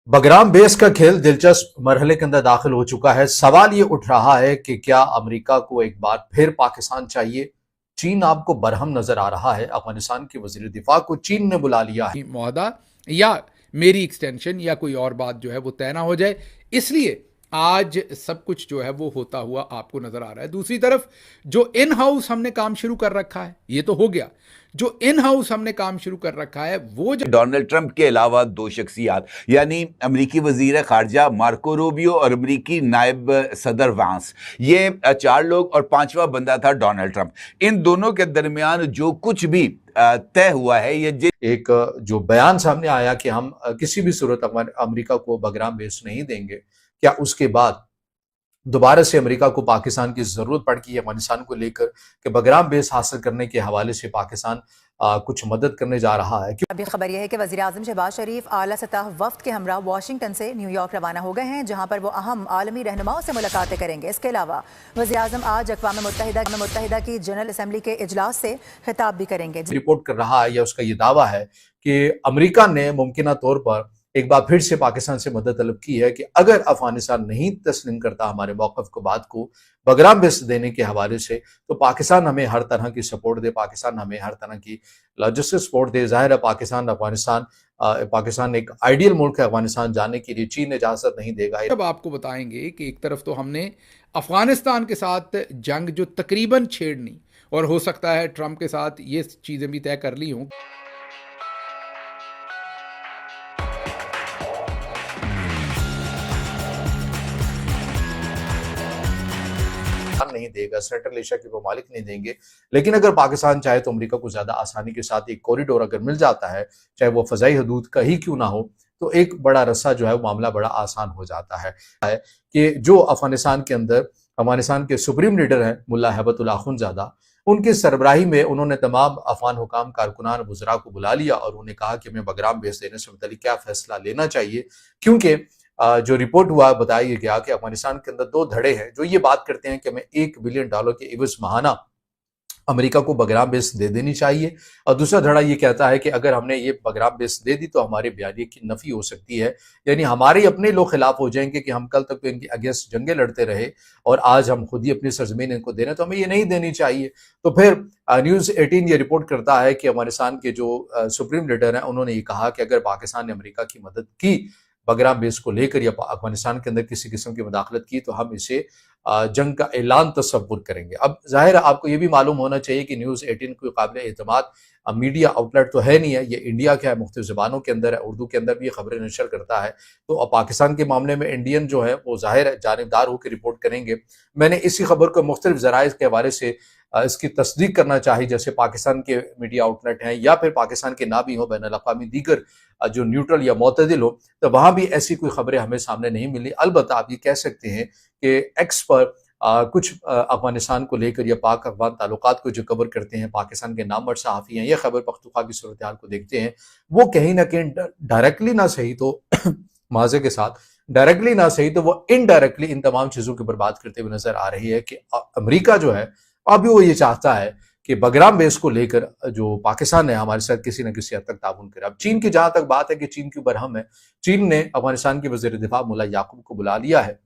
Bagram base का खेल दिलचस्प मरहले के अंदर दाखिल हो चुका है। सवाल ये उठ रहा है कि क्या अमेरिका को एक बार फिर पाकिस्तान चाहिए। चीन आपको बरहम नजर आ रहा है। अफगानिस्तान के वजीर दिफा को चीन ने बुला लिया है। महोदा या मेरी एक्सटेंशन या कोई और बात जो है वो तय ना हो जाए, इसलिए आज सब कुछ जो है वो होता हुआ आपको नजर आ रहा है। दूसरी तरफ जो इन हाउस हमने काम शुरू कर रखा है, ये तो हो गया। जो इन हाउस हमने काम शुरू कर रखा है वो डोनाल्ड ट्रंप के अलावा दो शख्सियात यानी अमरीकी वजीर खारजा मार्को रूबियो और अमरीकी नायब सदर वांस, ये चार लोग और पांचवा बंदा था डोनाल्ड ट्रंप। इन दोनों के दरमियान जो कुछ भी तय हुआ है, ये एक जो बयान सामने आया कि हम किसी भी सूरत अमेरिका को बगराम बेस नहीं देंगे, क्या उसके बाद दोबारा से अमेरिका को पाकिस्तान की जरूरत पड़ गई अफगानिस्तान को लेकर कि बगराम बेस हासिल करने के हवाले से पाकिस्तान कुछ मदद करने जा रहा है। अभी खबर यह है कि वज़ीर-ए-आज़म शहबाज शरीफ आला सतह वफ्द के हमरा वाशिंगटन से न्यूयॉर्क रवाना हो गए हैं, जहां पर वो अहम आलमी रहनुमाओं से मुलाकातें करेंगे। इसके अलावा वज़ीर-ए-आज़म आज अक़वाम मुत्तहिदा की जनरल असम्बली के इजलास से खिताब भी करेंगे। रिपोर्ट कर रहा है या उसका ये दावा है कि अमेरिका ने मुमकिन तौर पर एक बार फिर से पाकिस्तान से मदद तलब की है कि अगर अफगानिस्तान नहीं तस्लीम करता हमारे मौक़िफ़ को, बात को बगराम बेस देने के हवाले से, तो पाकिस्तान हमें हर तरह की सपोर्ट दे, पाकिस्तान हमें हर तरह की लॉजिस्टिक सपोर्ट दे। ज़ाहिर है पाकिस्तान एक आइडियल मुल्क है अफगानिस्तान जाने के लिए, चीन इजाज़त नहीं देगा। अब आपको बताएंगे कि एक तरफ तो हमने अफगानिस्तान के साथ जंग जो तकरीबन छेड़नी, और हो सकता है ट्रंप के साथ ये चीज़ें भी तय कर ली हों। नहीं देगा, सेंट्रल एशिया के ममालिक नहीं देंगे, लेकिन अगर पाकिस्तान चाहे तो अमेरिका को ज्यादा आसानी के साथ एक कॉरिडोर अगर मिल जाता है, चाहे वो फजाई हदूद का ही क्यों ना हो, तो एक बड़ा रस्सा जो है वो मामला बड़ा आसान हो जाता है। कि जो अफगानिस्तान के अंदर अफगानिस्तान के सुप्रीम लीडर हैं मुल्ला हैबतुल्लाह अखुंज़ादा, उनकी सरबराही में उन्होंने तमाम अफगान हुकाम, कारकुनान, वज़रा को बुला लिया और उन्हें कहा कि हमें बगराम बेस देने से मुतालिक क्या फैसला लेना चाहिए। क्योंकि जो रिपोर्ट हुआ बताया गया कि अफगानिस्तान के अंदर दो धड़े हैं जो ये बात करते हैं कि हमें $1 बिलियन के इवज़ माहाना अमेरिका को बगराम बेस दे देनी चाहिए, और दूसरा धड़ा ये कहता है कि अगर हमने ये बगराम बेस दे दी तो हमारे बयानिए की नफी हो सकती है, यानी हमारे अपने लोग खिलाफ हो जाएंगे कि हम कल तक तो इनके अगेंस्ट जंगे लड़ते रहे और आज हम खुद ही अपनी सरजमीन इनको दे रहे हैं, तो हमें ये नहीं देनी चाहिए। तो फिर न्यूज़ 18 ये रिपोर्ट करता है कि अफगानिस्तान के जो सुप्रीम लीडर हैं उन्होंने ये कहा कि अगर पाकिस्तान ने अमेरिका की मदद की बगराम बेस को लेकर या अफगानिस्तान के अंदर किसी किस्म की मुदाखलत की, तो हम इसे जंग का ऐलान तस्वुर करेंगे। अब जाहिर है आपको ये भी मालूम होना चाहिए कि न्यूज़ 18 कोई काबिल एतमाद मीडिया आउटलेट तो है नहीं है, ये इंडिया का है, मुख्तलिफ ज़बानों के अंदर है, उर्दू के अंदर भी ये खबरें नशर करता है। तो अब पाकिस्तान के मामले में इंडियन जो है वो जाहिर है जानिबदार होकर रिपोर्ट करेंगे। मैंने इसी खबर को मुख्तलिफ ज़राए के हवाले से इसकी तस्दीक करना चाहिए, जैसे पाकिस्तान के मीडिया आउटलेट हैं या फिर पाकिस्तान के ना भी हो, बैनुल अक़वामी दीगर जो न्यूट्रल या मोतदिल हो, तो वहाँ भी ऐसी कोई खबरें हमें सामने नहीं मिली। अलबत्ता आप ये कह सकते हैं कि एक्स पर कुछ अफगानिस्तान को लेकर या पाक अफगान ताल्लुकात को जो कवर करते हैं, पाकिस्तान के नामवर सहाफ़ी हैं, ये खबर पख्तूनख्वा की सूरत हाल को देखते हैं, वो कहीं ना कहीं डायरेक्टली ना सही तो माज़े के साथ डायरेक्टली ना सही तो वो इनडायरेक्टली इन तमाम चीज़ों के ऊपर बात करते हुए नजर आ रही है कि अमेरिका जो है अभी वो ये चाहता है कि बगराम बेस को लेकर जो पाकिस्तान है हमारे साथ किसी न किसी हद तक ताउन करे। अब चीन की जहां तक बात है कि चीन की बरहम है, चीन ने अफगानिस्तान के वज़ीर दिफा मुल्ला याकूब को बुला लिया है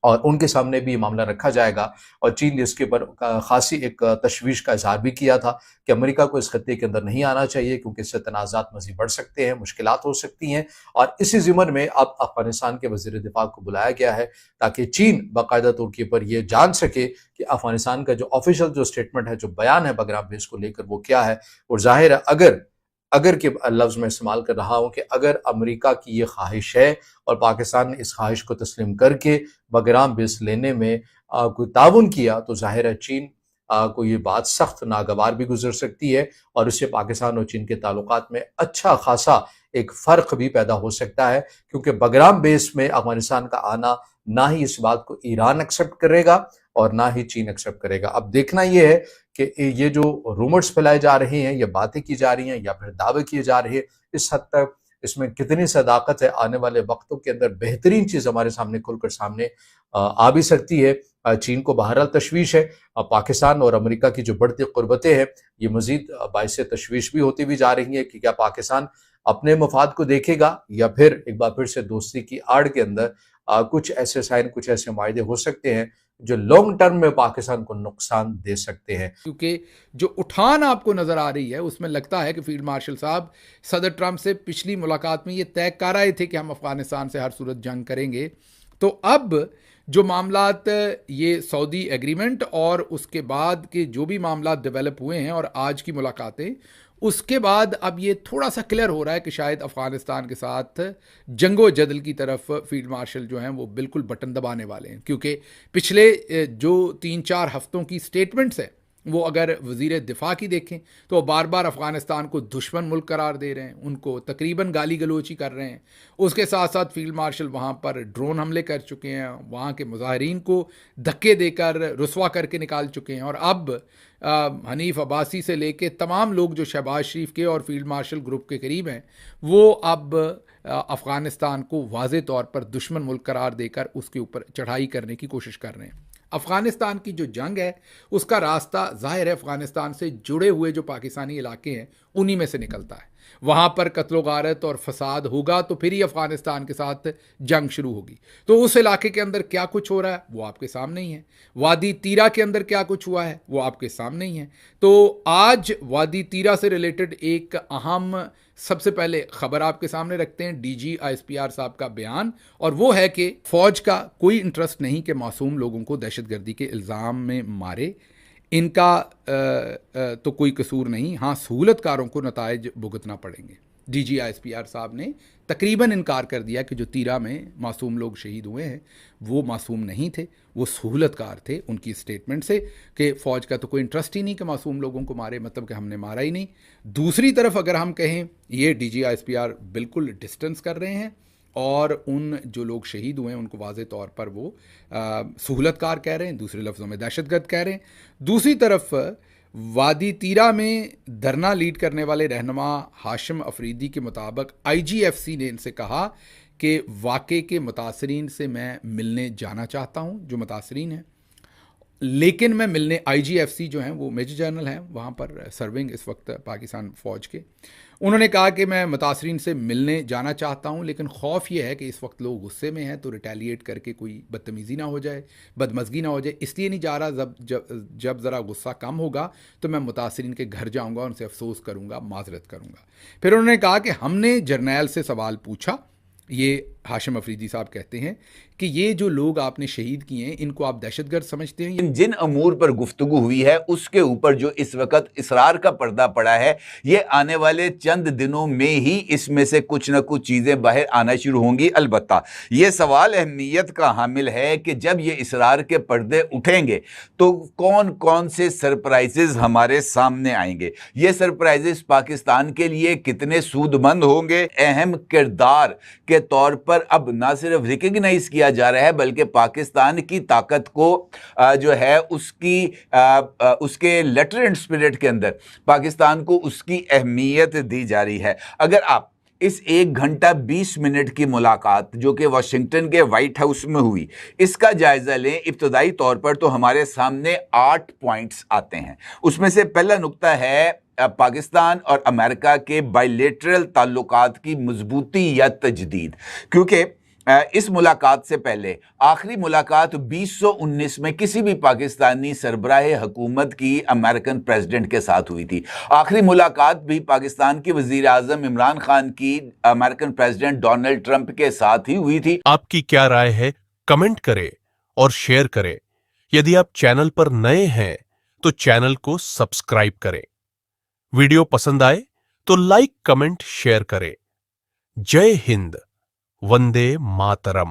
और उनके सामने भी ये मामला रखा जाएगा, और चीन ने इसके ऊपर खासी एक तशवीश का इजहार भी किया था कि अमेरिका को इस खत्ते के अंदर नहीं आना चाहिए क्योंकि इससे तनाज़ात मज़ीद बढ़ सकते हैं, मुश्किलात हो सकती हैं। और इसी ज़िम्मन में अब अफगानिस्तान के वज़ीर दिफा को बुलाया गया है ताकि चीन बाकायदा तौर के ऊपर ये जान सके कि अफगानिस्तान का जो ऑफिशियल जो स्टेटमेंट है, जो बयान है बगराम बेस को लेकर, वो क्या है। और जाहिर है अगर के लफ्ज़ में इस्तेमाल कर रहा हूँ कि अगर अमेरिका की ये ख्वाहिश है और पाकिस्तान ने इस ख्वाहिश को तस्लीम करके बगराम बेस लेने में कोई ताउन किया, तो जाहिर है चीन को ये बात सख्त नागवार भी गुजर सकती है और इससे पाकिस्तान और चीन के ताल्लुकात में अच्छा खासा एक फ़र्क भी पैदा हो सकता है, क्योंकि बगराम बेस में अफगानिस्तान का आना ना ही इस बात को ईरान एक्सेप्ट करेगा और ना ही चीन एक्सेप्ट करेगा। अब देखना यह है कि ये जो रूमर्स फैलाए जा रहे हैं, ये बातें की जा रही हैं या फिर दावे किए जा रहे हैं, इस हद तक इसमें कितनी सदाकत है, आने वाले वक्तों के अंदर बेहतरीन चीज़ हमारे सामने खुलकर सामने आ भी सकती है। चीन को बहरहाल तशवीश है, पाकिस्तान और अमेरिका की जो बढ़ती क़ुर्बतें हैं ये मज़ीद बाइस तशवीश भी होती भी जा रही हैं कि क्या पाकिस्तान अपने मफाद को देखेगा या फिर एक बार फिर से दोस्ती की आड़ के अंदर कुछ ऐसे साइन, कुछ ऐसे मायदे हो सकते हैं जो लॉन्ग टर्म में पाकिस्तान को नुकसान दे सकते हैं। क्योंकि जो उठान आपको नजर आ रही है उसमें लगता है कि फील्ड मार्शल साहब सदर ट्रंप से पिछली मुलाकात में ये तय कर आए थे कि हम अफगानिस्तान से हर सूरत जंग करेंगे। तो अब जो मामलात ये सऊदी एग्रीमेंट और उसके बाद के जो भी मामलात डेवलप हुए हैं और आज की मुलाकातें, उसके बाद अब ये थोड़ा सा क्लियर हो रहा है कि शायद अफ़गानिस्तान के साथ जंगो जदल की तरफ फील्ड मार्शल जो हैं वो बिल्कुल बटन दबाने वाले हैं। क्योंकि पिछले जो 3-4 हफ्तों की स्टेटमेंट्स हैं वो अगर वज़ीर दिफा की देखें तो बार बार अफ़गानिस्तान को दुश्मन मुल्क करार दे रहे हैं, उनको तकरीबन गाली गलोची कर रहे हैं। उसके साथ साथ फील्ड मार्शल वहाँ पर ड्रोन हमले कर चुके हैं, वहाँ के मुजाहिरीन को धक्के देकर रुसवा करके निकाल चुके हैं। और अब हनीफ अब्बासी से लेके तमाम लोग जो शहबाज शरीफ के और फील्ड मार्शल ग्रुप के करीब हैं वो अब अफ़गानिस्तान को वाज़े तौर पर दुश्मन मुल्क करार देकर उसके ऊपर चढ़ाई करने की कोशिश कर रहे हैं। अफ़गानिस्तान की जो जंग है उसका रास्ता ज़ाहिर है अफ़गानिस्तान से जुड़े हुए जो पाकिस्तानी इलाके हैं उन्हीं में से निकलता है। वहाँ पर कत्लो गारत और फसाद होगा तो फिर ही अफ़गानिस्तान के साथ जंग शुरू होगी। तो उस इलाके के अंदर क्या कुछ हो रहा है वो आपके सामने ही है। वादी तीरा के अंदर क्या कुछ हुआ है वो आपके सामने ही है। तो आज वादी तीरा से रिलेटेड एक अहम सबसे पहले खबर आपके सामने रखते हैं, डीजी ISPR साहब का बयान, और वो है कि फ़ौज का कोई इंटरेस्ट नहीं कि मासूम लोगों को दहशतगर्दी के इल्ज़ाम में मारे, इनका तो कोई कसूर नहीं, हाँ सहूलतकारों को नताइज भुगतना पड़ेंगे। डीजी ISPR साहब ने तकरीबन इनकार कर दिया कि जो तीरा में मासूम लोग शहीद हुए हैं वो मासूम नहीं थे, वो सहूलतकार थे। उनकी स्टेटमेंट से कि फ़ौज का तो कोई इंटरेस्ट ही नहीं कि मासूम लोगों को मारे, मतलब कि हमने मारा ही नहीं। दूसरी तरफ अगर हम कहें ये डीजी ISPR बिल्कुल डिस्टेंस कर रहे हैं और उन जो लोग शहीद हुए हैं उनको वाज़े तौर पर वो सहूलतकार कह रहे हैं, दूसरे लफ्ज़ों में दहशतगर्द कह रहे हैं। दूसरी तरफ वादी तीरा में धरना लीड करने वाले रहनुमा हाशिम अफरीदी के मुताबिक IGFC ने इनसे कहा कि वाक़े के मुतासरीन से मैं मिलने जाना चाहता हूँ, जो मुतासरीन हैं, लेकिन मैं मिलने IGFC जो हैं वो मेजर जनरल हैं वहाँ पर सर्विंग इस वक्त पाकिस्तान फ़ौज के। उन्होंने कहा कि मैं मुतासरीन से मिलने जाना चाहता हूँ लेकिन खौफ ये है कि इस वक्त लोग गुस्से में हैं तो रिटेलिएट करके कोई बदतमीज़ी ना हो जाए, बदमज़गी ना हो जाए, इसलिए नहीं जा रहा। जब ज़रा गुस्सा कम होगा तो मैं मुतासरीन के घर जाऊँगा, उनसे अफसोस करूँगा, माजरत करूँगा। फिर उन्होंने कहा कि हमने जर्नैल से सवाल पूछा, ये हाशिम अफरीदी साहब कहते हैं कि ये जो लोग आपने शहीद किए हैं इनको आप दहशतगर्द समझते हैं? जिन अमूर पर गुफ्तगू हुई है उसके ऊपर जो इस वक्त इसरार का पर्दा पड़ा है, ये आने वाले चंद दिनों में ही इसमें से कुछ न कुछ चीज़ें बाहर आना शुरू होंगी। अलबत्ता ये सवाल अहमियत का हामिल है कि जब ये इसरार के पर्दे उठेंगे तो कौन कौन से सरप्राइजेज हमारे सामने आएंगे, ये सरप्राइजेज पाकिस्तान के लिए कितने सूदमंद होंगे। अहम किरदार के तौर पर अब ना सिर्फ रिकग्नाइज किया जा रहा है बल्कि पाकिस्तान की ताकत को जो है उसके लेटर एंड स्पिरिट के अंदर पाकिस्तान को उसकी अहमियत दी जा रही है। अगर आप इस 1 घंटा 20 मिनट की मुलाकात जो कि वाशिंगटन के वाइट हाउस में हुई इसका जायजा लें, इब्तदाई तौर पर तो हमारे सामने 8 पॉइंट्स आते हैं। उसमें से पहला नुक्ता है पाकिस्तान और अमेरिका के बायलैटरल ताल्लुकात की मजबूती या तजदीद, क्योंकि इस मुलाकात से पहले आखिरी मुलाकात 2019 में किसी भी पाकिस्तानी सरबराह हुकूमत की अमेरिकन प्रेसिडेंट के साथ हुई थी। आखिरी मुलाकात भी पाकिस्तान के वजीर आज़म इमरान खान की अमेरिकन प्रेसिडेंट डोनाल्ड ट्रंप के साथ ही हुई थी। आपकी क्या राय है? कमेंट करें और शेयर करें। यदि आप चैनल पर नए हैं तो चैनल को सब्सक्राइब करें। वीडियो पसंद आए तो लाइक, कमेंट, शेयर करें। जय हिंद, वंदे मातरम।